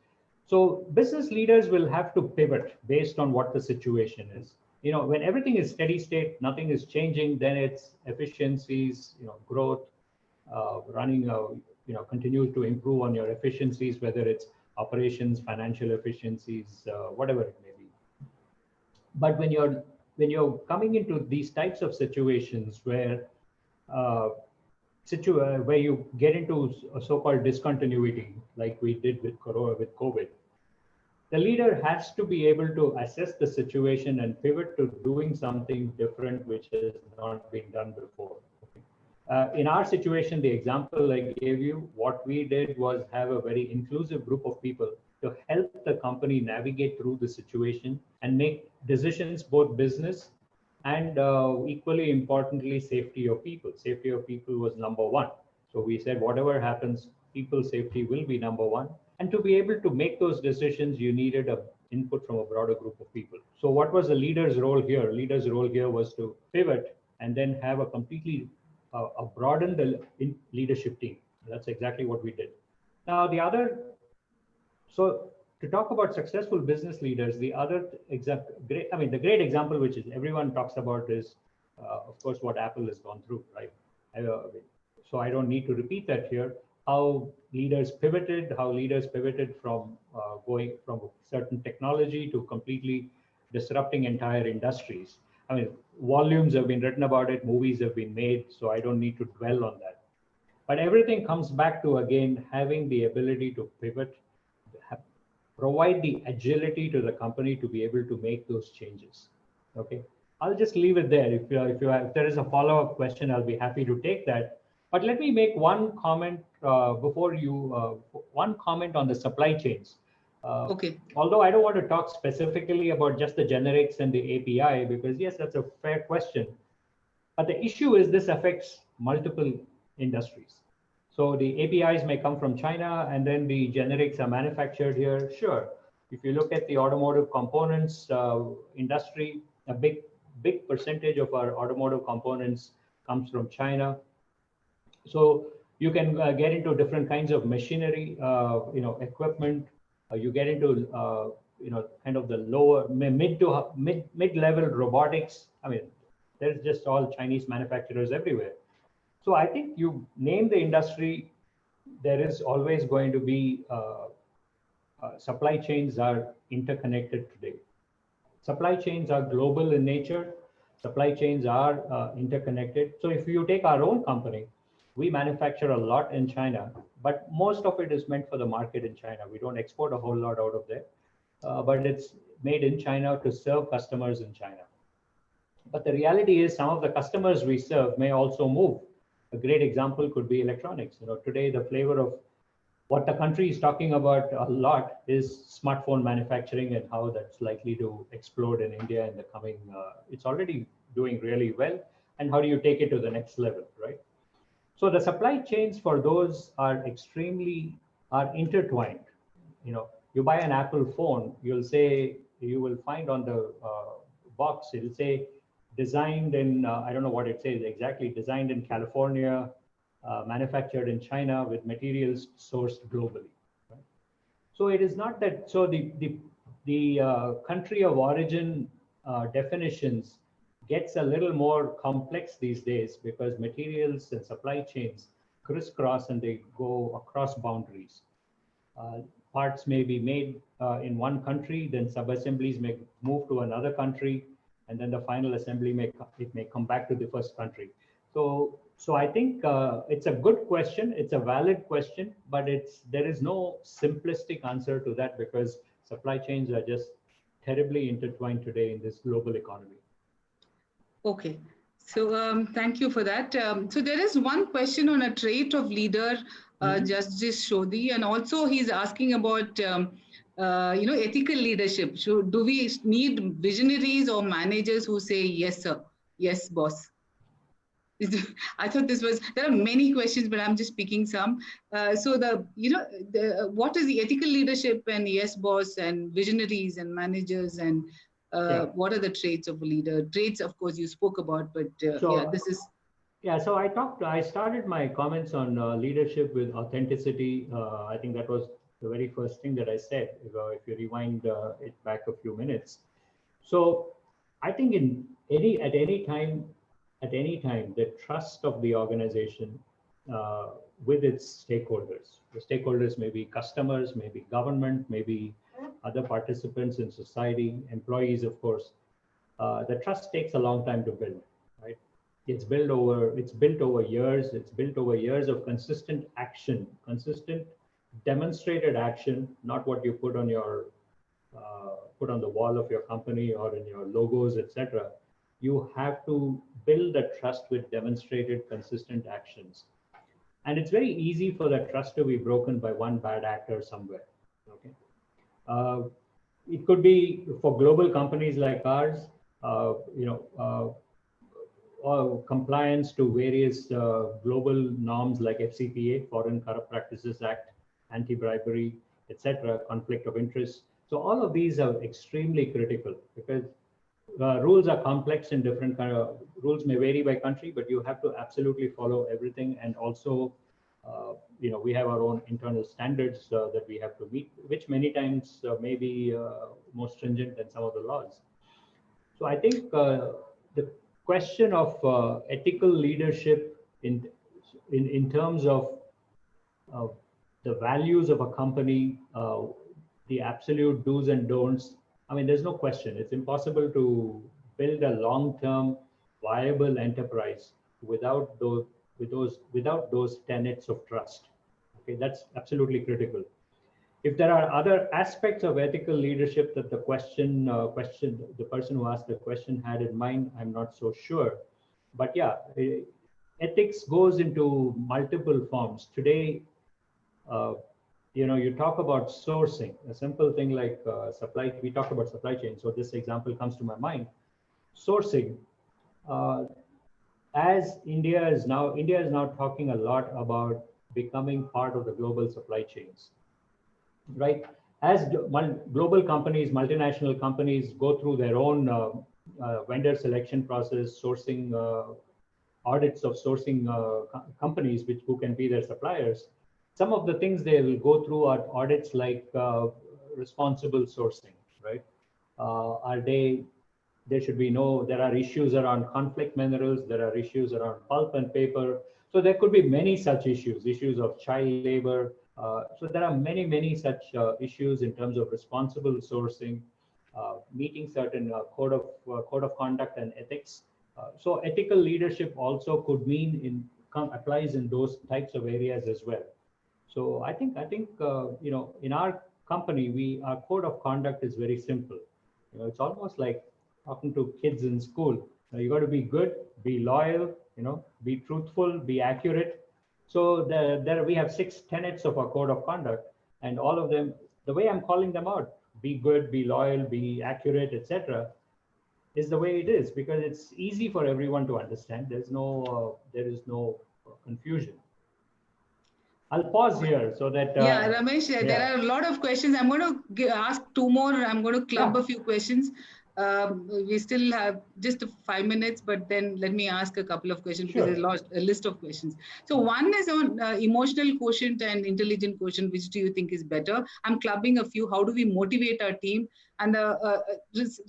So business leaders will have to pivot based on what the situation is. When everything is steady state, nothing is changing, then it's efficiencies, growth, running, continue to improve on your efficiencies, whether it's operations, financial efficiencies, whatever it may be. But when you're coming into these types of situations where you get into a so-called discontinuity, like we did with COVID, the leader has to be able to assess the situation and pivot to doing something different, which has not been done before. In our situation, the example I gave you, what we did was have a very inclusive group of people to help the company navigate through the situation and make decisions, both business and equally importantly, safety of people. Safety of people was number one. So we said, whatever happens, people safety will be number one. And to be able to make those decisions, you needed a input from a broader group of people. So what was the leader's role here? Leader's role here was to pivot and then have a completely a broadened leadership team. That's exactly what we did. Now the other, so to talk about successful business leaders, the other the great example which is everyone talks about is, of course, what Apple has gone through, right? So I don't need to repeat that here. How leaders pivoted from going from a certain technology to completely disrupting entire industries. I mean, volumes have been written about it, movies have been made, so I don't need to dwell on that. But everything comes back to, again, having the ability to pivot, provide the agility to the company to be able to make those changes. Okay, I'll just leave it there. If there is a follow-up question, I'll be happy to take that. But let me make one comment one comment on the supply chains. Okay. Although I don't want to talk specifically about just the generics and the API, because yes, that's a fair question. But the issue is this affects multiple industries. So the APIs may come from China and then the generics are manufactured here. Sure. If you look at the automotive components industry, a big percentage of our automotive components comes from China. So you can get into different kinds of machinery, equipment. You get into kind of the lower mid-level robotics. I mean, there's just all Chinese manufacturers everywhere. So I think you name the industry, there is always going to be supply chains are interconnected today. Supply chains are global in nature. Supply chains are interconnected. So if you take our own company, we manufacture a lot in China, but most of it is meant for the market in China. We don't export a whole lot out of there, but it's made in China to serve customers in China. But the reality is some of the customers we serve may also move. A great example could be electronics. Today the flavor of what the country is talking about a lot is smartphone manufacturing and how that's likely to explode in India in the coming, it's already doing really well. And how do you take it to the next level, right? So the supply chains for those are intertwined. You buy an Apple phone, you will find on the box, it'll say designed in, I don't know what it says exactly, designed in California, manufactured in China with materials sourced globally. Right? So it is not that, so the country of origin definitions gets a little more complex these days because materials and supply chains crisscross and they go across boundaries. Parts may be made in one country, then sub-assemblies may move to another country, and then the final assembly may come back to the first country. So I think it's a good question. It's a valid question, but there is no simplistic answer to that because supply chains are just terribly intertwined today in this global economy. Okay, so thank you for that. So there is one question on a trait of leader, Justice Shodhi, and also he's asking about ethical leadership. Do we need visionaries or managers who say yes, sir, yes, boss? I thought there are many questions, but I'm just picking some. So what is the ethical leadership and yes, boss, and visionaries and managers, and what are the traits of a leader? Traits, of course, you spoke about, but this is. Yeah, so I started my comments on leadership with authenticity. I think that was the very first thing that I said, if you rewind it back a few minutes. So I think at any time, the trust of the organization with its stakeholders. The stakeholders may be customers, maybe government, maybe other participants in society, employees, of course. The trust takes a long time to build, right? It's built over years. It's built over years of consistent action, consistent demonstrated action, not what you put on the wall of your company or in your logos, etc. You have to build that trust with demonstrated consistent actions. And it's very easy for that trust to be broken by one bad actor somewhere. Okay. It could be for global companies like ours, compliance to various global norms like FCPA, Foreign Corrupt Practices Act, anti-bribery, etc., conflict of interest. So all of these are extremely critical because rules are complex in different rules may vary by country, but you have to absolutely follow everything. And also, we have our own internal standards that we have to meet, which many times may be more stringent than some of the laws. So I think the question of ethical leadership in terms of the values of a company, the absolute do's and don'ts. I mean, there's no question. It's impossible to build a long-term viable enterprise without those tenets of trust. Okay, that's absolutely critical. If there are other aspects of ethical leadership that the the person who asked the question had in mind, I'm not so sure. But yeah, ethics goes into multiple forms. Today, you talk about sourcing, a simple thing like supply. We talked about supply chain, so this example comes to my mind. Sourcing, as India is now talking a lot about becoming part of the global supply chains, right? As global companies, multinational companies go through their own vendor selection process, sourcing audits of sourcing companies, who can be their suppliers. Some of the things they will go through are audits like responsible sourcing, right? There should be there are issues around conflict minerals, there are issues around pulp and paper. So there could be many such issues of child labor. So there are many such issues in terms of responsible sourcing, meeting certain code of conduct and ethics. So ethical leadership also could mean applies in those types of areas as well. So I think in our company, our code of conduct is very simple. It's almost like talking to kids in school. You got to be good, be loyal, be truthful, be accurate. So there we have 6 tenets of our code of conduct, and all of them, the way I'm calling them out, be good, be loyal, be accurate, etc., is the way it is, because it's easy for everyone to understand. There is no confusion. I'll pause here so that. Yeah, Ramesh, there are a lot of questions. I'm going to ask 2 more. I'm going to club a few questions. We still have just 5 minutes, but then let me ask a couple of questions because there's a list of questions. So one is on emotional quotient and intelligent quotient. Which do you think is better? I'm clubbing a few. How do we motivate our team? And the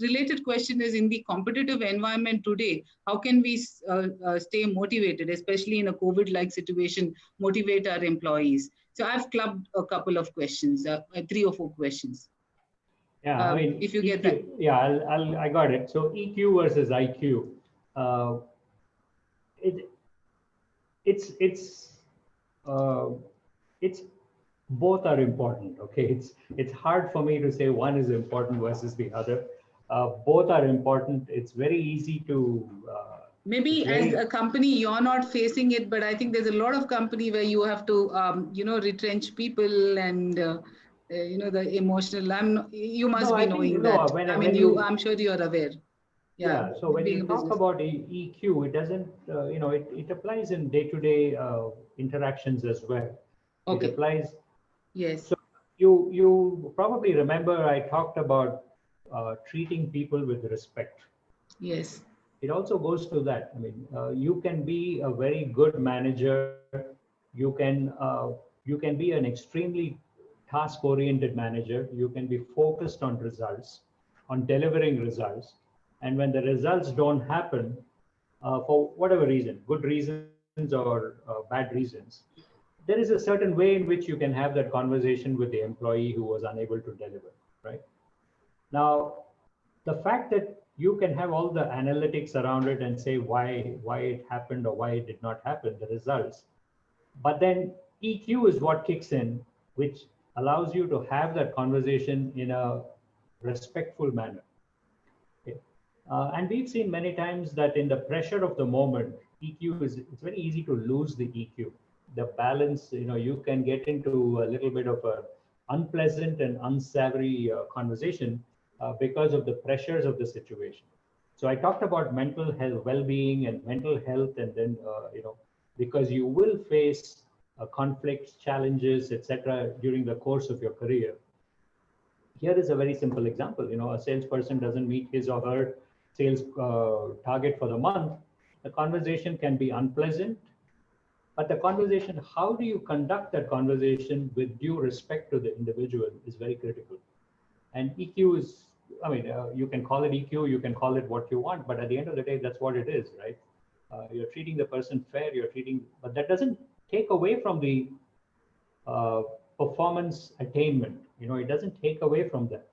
related question is, in the competitive environment today, how can we stay motivated, especially in a COVID-like situation, motivate our employees? So I've clubbed a couple of questions, 3 or 4 questions. Yeah, I mean, if you EQ, get that. Yeah, I got it. So EQ versus IQ. It's both are important. Okay, it's hard for me to say one is important versus the other. Both are important. It's very easy to. Maybe as a company, you're not facing it, but I think there's a lot of company where you have to, retrench people and. The emotional. You must be knowing that. I'm sure you're aware. Yeah. So when you talk about EQ, it doesn't. It applies in day-to-day interactions as well. Okay. It applies. Yes. So you probably remember I talked about treating people with respect. Yes. It also goes to that. I mean, you can be a very good manager. You can be an extremely task-oriented manager. You can be focused on results, on delivering results. And when the results don't happen, for whatever reason, good reasons or bad reasons, there is a certain way in which you can have that conversation with the employee who was unable to deliver, right? Now, the fact that you can have all the analytics around it and say why it happened or why it did not happen, the results, but then EQ is what kicks in, which allows you to have that conversation in a respectful manner. Okay. And we've seen many times that in the pressure of the moment, it's very easy to lose the EQ. The balance, you can get into a little bit of a unpleasant and unsavory conversation because of the pressures of the situation. So I talked about mental health, well-being and mental health, and then, because you will face conflicts, challenges, etc. during the course of your career. Here is a very simple example. A salesperson doesn't meet his or her sales target for the month. The conversation can be unpleasant, but the conversation, how do you conduct that conversation with due respect to the individual, is very critical. And EQ is, you can call it EQ, you can call it what you want, but at the end of the day, that's what it is, right? You're treating the person fair, but that doesn't take away from the performance attainment. It doesn't take away from that.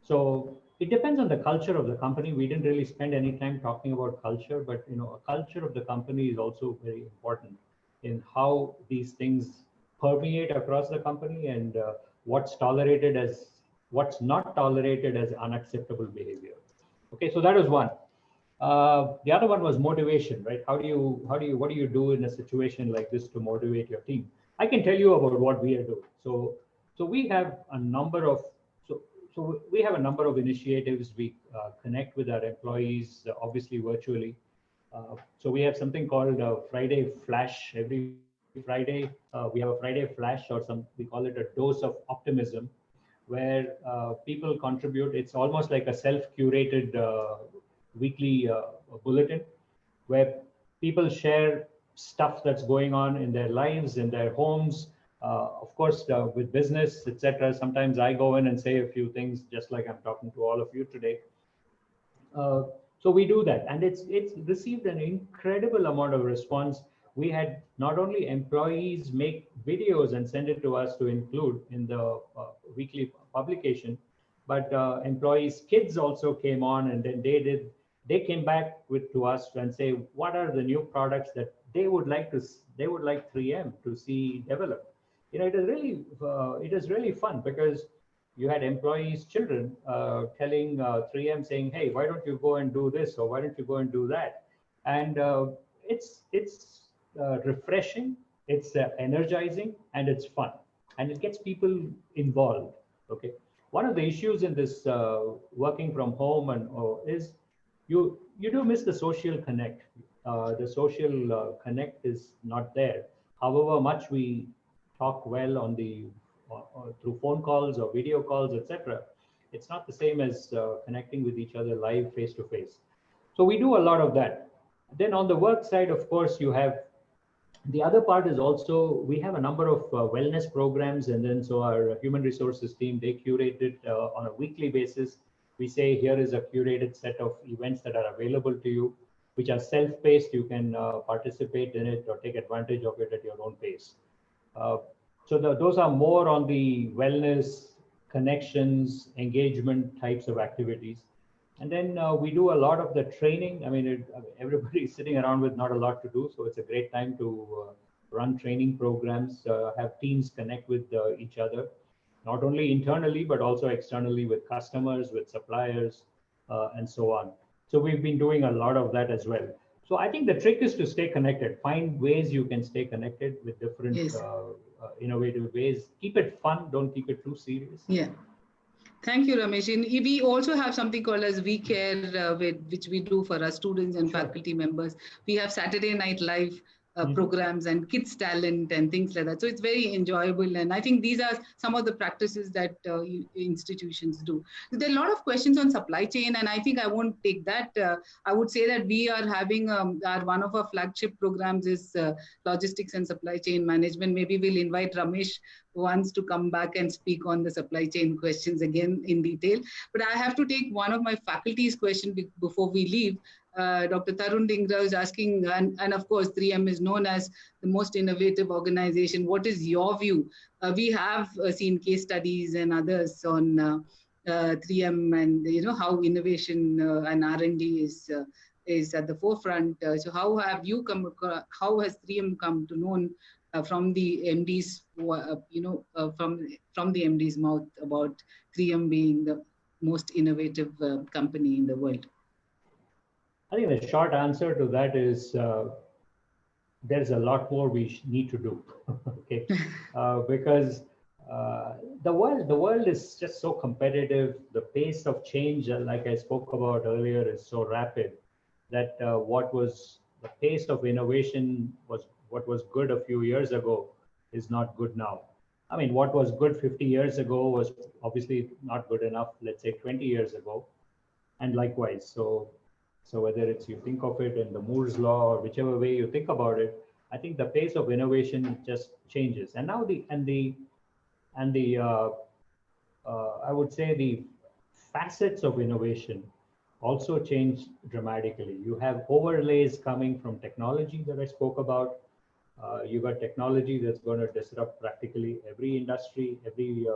So it depends on the culture of the company. We didn't really spend any time talking about culture, but a culture of the company is also very important in how these things permeate across the company, and what's not tolerated as unacceptable behavior. Okay, so that was one. The other one was motivation, right? What do you do in a situation like this to motivate your team? I can tell you about what we are doing. So we have a number of initiatives. We connect with our employees, obviously virtually. So we have something called Friday Flash. Every Friday, we have a Friday Flash, or we call it a dose of optimism, where people contribute. It's almost like a self-curated weekly bulletin, where people share stuff that's going on in their lives, in their homes, of course, with business, etc. Sometimes I go in and say a few things, just like I'm talking to all of you today. So we do that, and it's received an incredible amount of response. We had not only employees make videos and send it to us to include in the weekly publication, but employees' kids also came on, and then they came back to us and say what are the new products that they would like 3M to see develop. It is really fun, because you had employees' children telling 3M, saying, "Hey, why don't you go and do this, or why don't you go and do that?" And it's refreshing, it's energizing, and it's fun, and it gets people involved. Okay, one of the issues in this working from home is you do miss the social connect. The social connect is not there. However much we talk well on through phone calls or video calls, etc., it's not the same as connecting with each other live, face to face. So we do a lot of that. Then on the work side, of course, you have the other part is also we have a number of wellness programs, and then so our human resources team, they curate it on a weekly basis. We say here is a curated set of events that are available to you, which are self-paced. You can participate in it or take advantage of it at your own pace. So those are more on the wellness, connections, engagement types of activities. And then we do a lot of the training. Everybody's sitting around with not a lot to do, so it's a great time to run training programs, have teams connect with each other, not only internally, but also externally with customers, with suppliers, and so on. So we've been doing a lot of that as well. So I think the trick is to stay connected, find ways you can stay connected with different innovative ways. Keep it fun, don't keep it too serious. Yeah. Thank you, Ramesh. And we also have something called as We Care, which we do for our students and faculty members. We have Saturday Night Live programs and kids talent and things like that. So it's very enjoyable. And I think these are some of the practices that institutions do. There are a lot of questions on supply chain, and I think I won't take that. I would say that we are having one of our flagship programs is logistics and supply chain management. Maybe we'll invite Ramesh once to come back and speak on the supply chain questions again in detail. But I have to take one of my faculty's question before we leave. Dr. Tarun Dhingra is asking, and of course, 3M is known as the most innovative organization. What is your view? We have seen case studies and others on 3M, and how innovation and R&D is at the forefront. So how have you how has 3M come to know from the MD's, from the MD's mouth about 3M being the most innovative company in the world? I think the short answer to that is there's a lot more we need to do. Okay, because the world is just so competitive. The pace of change, like I spoke about earlier, is so rapid that what was the pace of innovation was what was good a few years ago is not good now. I mean, what was good 50 years ago was obviously not good enough, let's say 20 years ago, and likewise. So whether it's you think of it in the Moore's law or whichever way you think about it, I think the pace of innovation just changes. And now I would say the facets of innovation also change dramatically. You have overlays coming from technology that I spoke about. You got technology that's going to disrupt practically every industry, every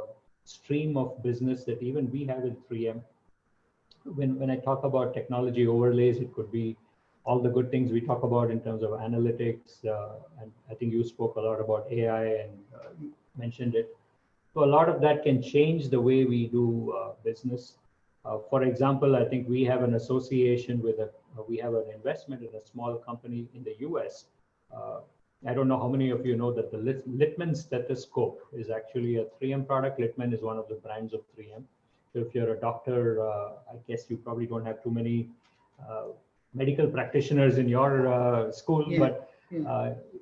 stream of business that even we have in 3M. When I talk about technology overlays, it could be all the good things we talk about in terms of analytics. And I think you spoke a lot about AI and mentioned it. So a lot of that can change the way we do business. For example, I think we have an association with we have an investment in a small company in the US. I don't know how many of you know that the Littman stethoscope is actually a 3M product. Littman is one of the brands of 3M. So if you're a doctor, I guess you probably don't have too many medical practitioners in your school, but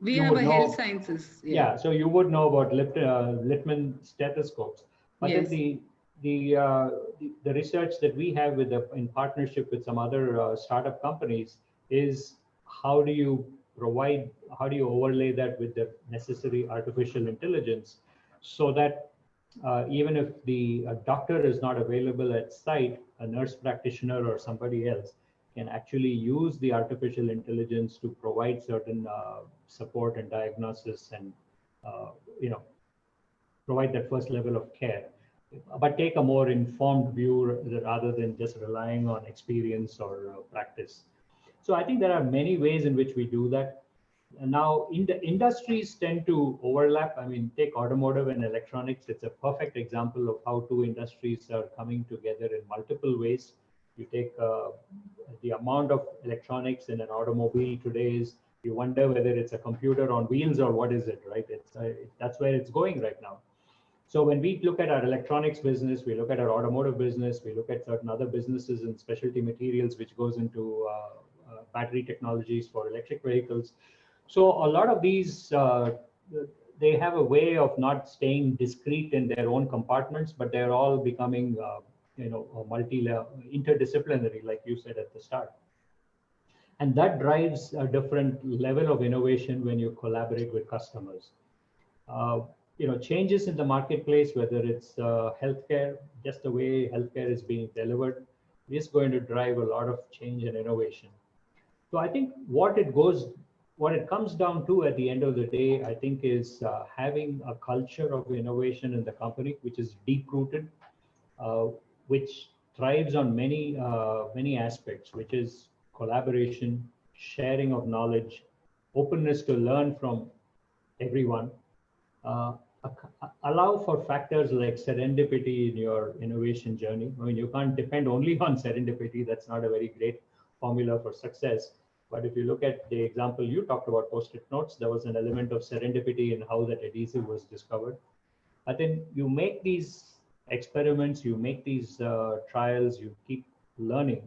we have a health sciences. Yeah, so you would know about Littman stethoscopes. But then the research that we have with in partnership with some other startup companies is how do you overlay that with the necessary artificial intelligence so that even if the doctor is not available at site, a nurse practitioner or somebody else can actually use the artificial intelligence to provide certain support and diagnosis and provide that first level of care, but take a more informed view rather than just relying on experience or practice. So I think there are many ways in which we do that. And now in the industries tend to overlap. I mean, take automotive and electronics. It's a perfect example of how two industries are coming together in multiple ways. You take the amount of electronics in an automobile today is, you wonder whether it's a computer on wheels or what is it, right? That's where it's going right now. So when we look at our electronics business, we look at our automotive business, we look at certain other businesses in specialty materials, which goes into battery technologies for electric vehicles. So a lot of these, they have a way of not staying discrete in their own compartments, but they're all becoming, interdisciplinary, like you said at the start. And that drives a different level of innovation when you collaborate with customers. Changes in the marketplace, whether it's healthcare, just the way healthcare is being delivered, is going to drive a lot of change and innovation. So I think what it comes down to at the end of the day, I think, is having a culture of innovation in the company, which is deep-rooted, which thrives on many aspects, which is collaboration, sharing of knowledge, openness to learn from everyone, allow for factors like serendipity in your innovation journey. I mean, you can't depend only on serendipity. That's not a very great formula for success. But if you look at the example you talked about, Post-it notes, there was an element of serendipity in how that adhesive was discovered. But then you make these experiments, you make these trials, you keep learning,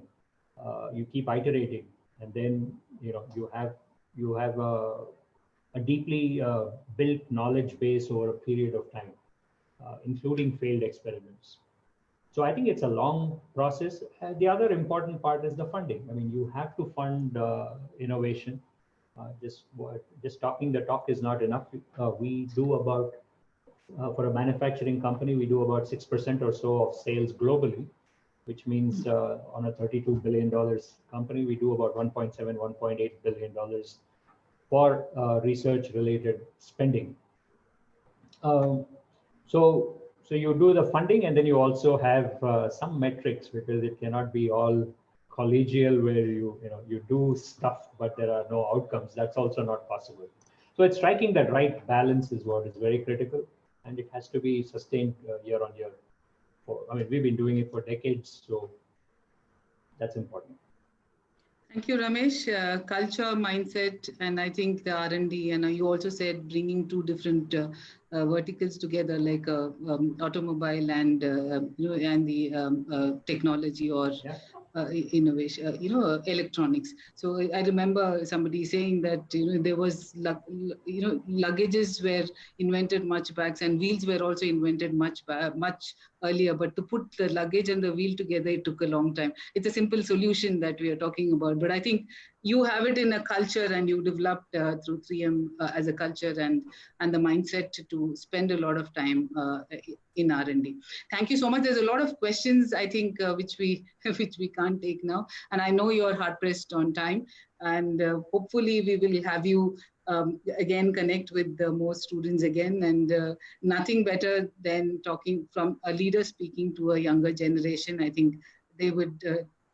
you keep iterating, and then you have a deeply built knowledge base over a period of time, including failed experiments. So I think it's a long process. The other important part is the funding. I mean, you have to fund innovation. Just talking the talk is not enough. We do about, for a manufacturing company, we do about 6% or so of sales globally, which means on a $32 billion company, we do about $1.7, $1.8 billion for research-related spending. So you do the funding, and then you also have some metrics, because it cannot be all collegial where you do stuff but there are no outcomes. That's also not possible. So it's striking that right balance is what is very critical, and it has to be sustained year on year. I mean, we've been doing it for decades, so that's important. Thank you, Ramesh. Culture, mindset, and I think the R&D, and you also said bringing two different verticals together, like automobile and and the technology or innovation, electronics. So I remember somebody saying that there was luggages were invented much back, and wheels were also invented much earlier. But to put the luggage and the wheel together, it took a long time. It's a simple solution that we are talking about, but I think you have it in a culture, and you developed through 3M as a culture and the mindset to spend a lot of time in R&D. Thank you so much. There's a lot of questions, I think, which we can't take now, and I know you're hard pressed on time, and hopefully we will have you again connect with more students again, and nothing better than talking from a leader speaking to a younger generation. I think they would.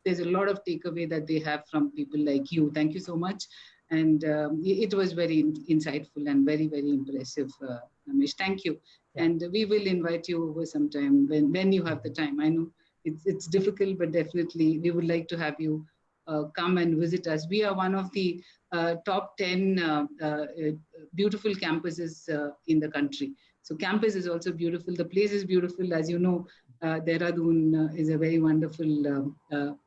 There's a lot of takeaway that they have from people like you. Thank you so much. And it was very insightful and very, very impressive, Ramesh. Thank you. Yeah. And we will invite you over sometime when you have the time. I know it's difficult, but definitely we would like to have you come and visit us. We are one of the top 10 beautiful campuses in the country. So campus is also beautiful. The place is beautiful. As you know, Dehradun is a very wonderful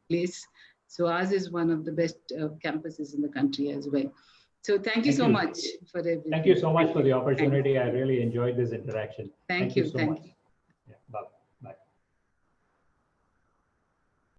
place. So ours is one of the best campuses in the country as well. So thank you so much for everything. Thank you so much for the opportunity. I really enjoyed this interaction. Thank you so much.